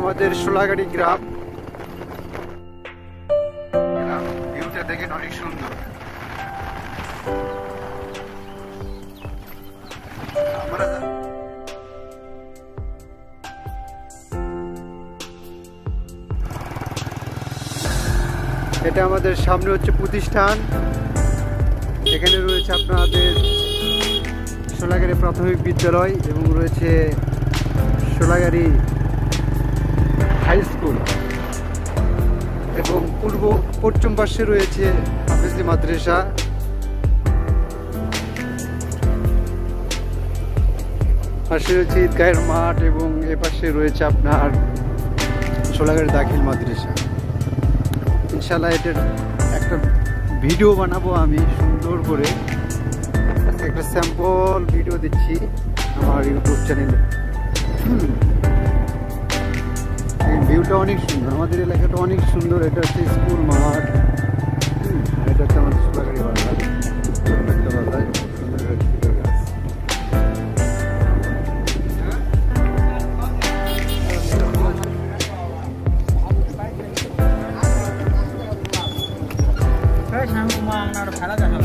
আমাদের সোলাগাড়ি গ্রাম। ভিউটা দেখেন অনেক সুন্দর। এটা আমাদের সামনে হচ্ছে প্রতিষ্ঠান। এখানে রয়েছে আপনাদের সোলাগাড়ি প্রাথমিক বিদ্যালয় এবং রয়েছে সোলাগাড়ি হাই স্কুল এবং পশ্চিম পাশে রয়েছে হাফেজি মাদ্রাসা। পাশে রয়েছে ঈদগাহের মাঠ এবং এ পাশে রয়েছে আপনার সোলাগাড়ি দাখিল মাদ্রাসা। ইনশাআল্লাহ এটার একটা ভিডিও বানাবো আমি সুন্দর করে, একটা স্যাম্পল ভিডিও দিচ্ছি আমার ইউটিউব চ্যানেলে। ভিউটা অনেক সুন্দর, আমাদের এলাকাটা অনেক সুন্দর। এটা হচ্ছে স্কুল মাঠ, এটা হচ্ছে আমাদের সোলাগাড়ি বাজার, একটা বাজার, সুন্দর একটা গাছ। খেলা দেখা